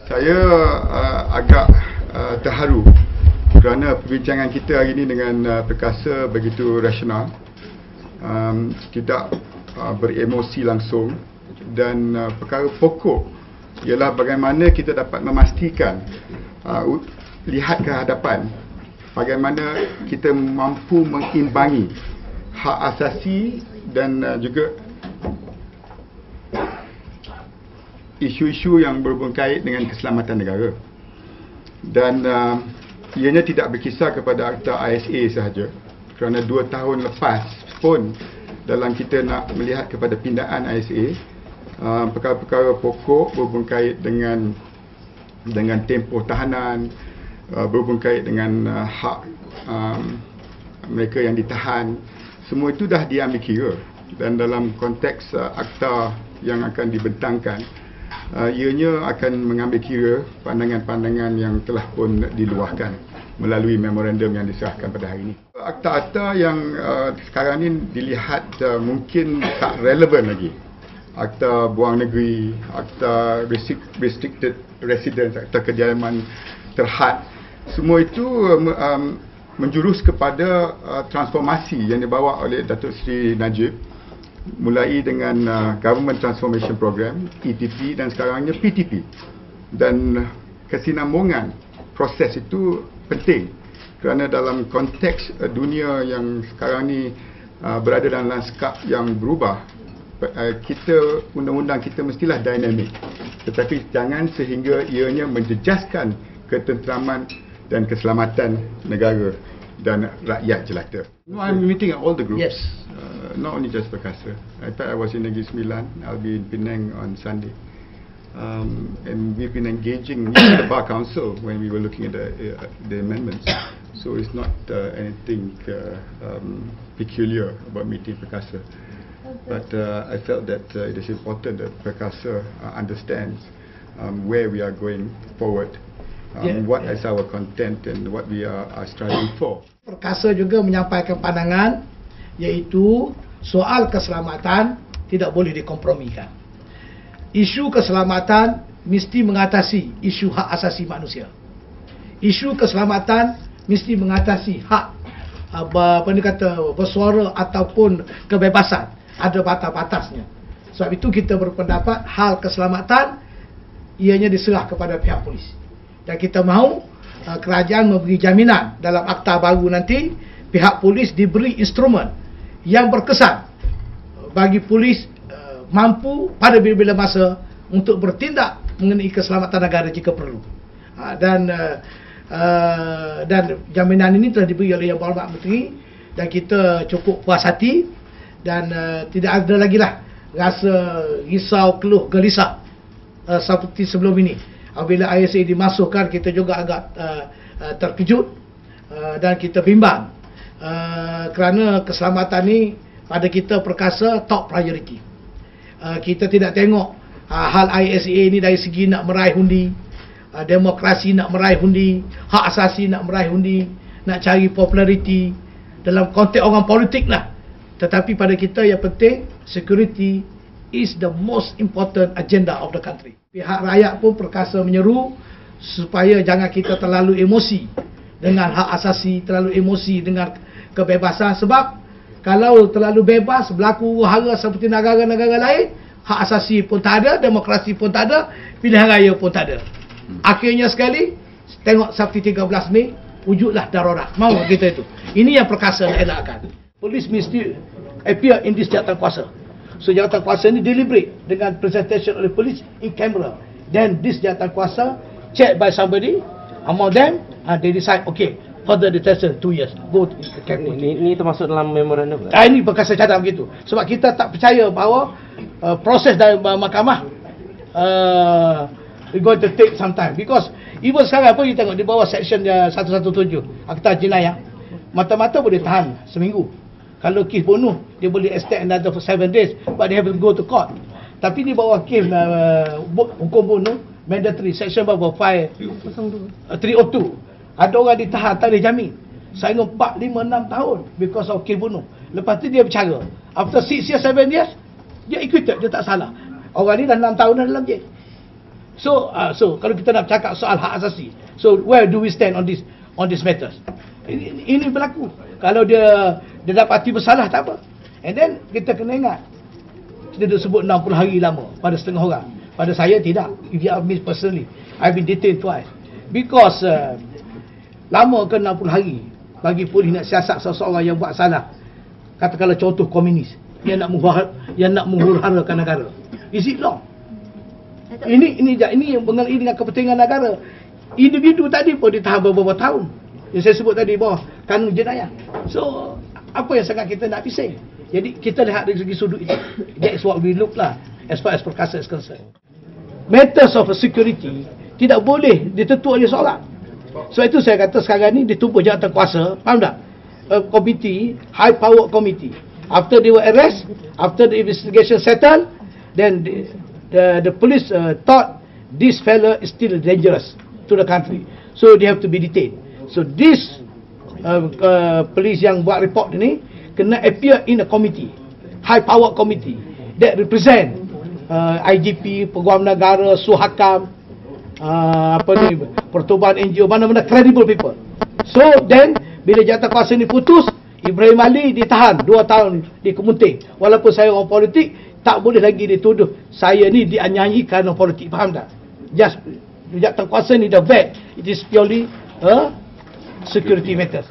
Saya agak terharu kerana perbincangan kita hari ini dengan Perkasa begitu rasional, tidak beremosi langsung, dan perkara pokok ialah bagaimana kita dapat memastikan lihat ke hadapan bagaimana kita mampu mengimbangi hak asasi dan juga isu-isu yang berhubung kait dengan keselamatan negara. Dan ianya tidak berkisar kepada Akta ISA sahaja, kerana 2 tahun lepas pun dalam kita nak melihat kepada pindaan ISA, perkara-perkara pokok berhubung kait dengan tempoh tahanan, berhubung kait dengan hak mereka yang ditahan, semua itu dah diambil kira. Dan dalam konteks akta yang akan dibentangkan, ianya akan mengambil kira pandangan-pandangan yang telah pun diluahkan melalui memorandum yang diserahkan pada hari ini. Akta-akta yang sekarang ini dilihat mungkin tak relevan lagi. Akta buang negeri, akta restricted residence, akta kediaman terhad, semua itu menjurus kepada transformasi yang dibawa oleh Datuk Seri Najib, mulai dengan Government Transformation Program, ETP, dan sekarangnya PTP. Dan kesinambungan proses itu penting kerana dalam konteks dunia yang sekarang ni berada dalam lanskap yang berubah, undang-undang kita mestilah dinamik, tetapi jangan sehingga ianya menjejaskan ketenteraman dan keselamatan negara dan rakyat jelata. No, I'm meeting all the groups. Yes. Not only just Perkasa. In fact, I was in Negeri Sembilan. I'll be in Penang on Sunday. And we've been engaging the Bar Council when we were looking at the amendments. So it's not anything peculiar about meeting Perkasa. But I felt that it is important that Perkasa understands where we are going forward, what is our content and what we are striving for. Perkasa juga menyampaikan pandangan, iaitu soal keselamatan tidak boleh dikompromikan. Isu keselamatan mesti mengatasi isu hak asasi manusia. Isu keselamatan mesti mengatasi hak bersuara ataupun kebebasan, ada batas-batasnya. Sebab itu kita berpendapat hal keselamatan ianya diserah kepada pihak polis. Dan kita mahu kerajaan memberi jaminan dalam akta baru nanti, pihak polis diberi instrumen yang berkesan bagi polis mampu pada bila-bila masa untuk bertindak mengenai keselamatan negara jika perlu. Dan jaminan ini telah diberi oleh Yang Berhormat Menteri, dan kita cukup puas hati dan tidak ada lagi lah rasa risau, keluh, gelisah seperti sebelum ini. Apabila ISA dimasukkan, kita juga agak terkejut dan kita bimbang kerana keselamatan ni pada kita Perkasa top priority. Kita tidak tengok hal ISA ni dari segi nak meraih undi, demokrasi nak meraih undi, hak asasi nak meraih undi, nak cari populariti dalam konteks orang politik lah. Tetapi pada kita yang penting, security is the most important agenda of the country. Pihak rakyat pun Perkasa menyeru supaya jangan kita terlalu emosi dengan hak asasi, terlalu emosi dengan kebebasan. Sebab kalau terlalu bebas, berlaku hara seperti negara-negara lain, hak asasi pun tak ada, demokrasi pun tak ada, pilihan raya pun tak ada. Akhirnya sekali, tengok seperti 13 Mei, wujudlah darurat. Mahu kita itu. Ini yang Perkasa nak elakkan. Polis mesti appear in this jawatankuasa. So jawatankuasa ini deliberate dengan presentation oleh polis in camera. Then this jawatankuasa checked by somebody, among them, and they decide, okay, further detention 2 years. Go to the cabinet. Ini termasuk dalam memorandum? Ini Perkasa cadang begitu. Sebab kita tak percaya bahawa proses dari mahkamah it's going to take some time. Because even sekarang pun kita tengok di bawah section 117 Akta Jenayah, mata-mata boleh tahan seminggu. Kalau kes bunuh, dia boleh extend another for 7 days, but they haven't go to court. Tapi di bawah kes hukum bunuh, mandatory, section berapa? 302. Ada orang ditahan, tak boleh jamin. Saya ingat 4, 5, 6 tahun because of kes bunuh. Lepas tu dia bercara. After 6 years, 7 years, dia acquitted, dia tak salah. Orang ni dah 6 tahun dah dalam jail. So kalau kita nak cakap soal hak asasi, so where do we stand on this matters? Ini berlaku. Kalau dia dapati bersalah tak apa. And then kita kena ingat, kita dah sebut 60 hari lama pada setengah orang. Pada saya tidak. If you ask me personally, I've been detained twice. Because lama ke 60 hari bagi polis nak siasat seseorang yang buat salah. Katakanlah contoh komunis yang nak menghuru-harakan negara. Is it long? Ini yang mengenai dengan kepentingan negara. Individu tadi pun ditahan beberapa tahun. Yang saya sebut tadi bawah kanun jenayah. So apa yang sangat kita nak bising? Jadi kita lihat dari segi sudut itu. That is what we look lah as far as perkasa is concerned. Matters of security tidak boleh ditentu oleh seorang. Sebab itu saya kata sekarang ni ditubuh jawatan kuasa, faham tak? Committee, high power committee. After they were arrest, after the investigation settled, then the police thought this fellow is still dangerous to the country, so they have to be detained. So this police yang buat report ini kena appear in a committee, high power committee that represent IGP, Peguam Negara, Suhakam, pertubuhan NGO, mana-mana credible people. So then bila jawatan kuasa ni putus, Ibrahim Ali ditahan 2 tahun di Kemunting. Walaupun saya orang politik, tak boleh lagi dituduh saya ni dianiaya kerana politik, faham tak? Just jawatan kuasa ni the vet, it is purely security matters.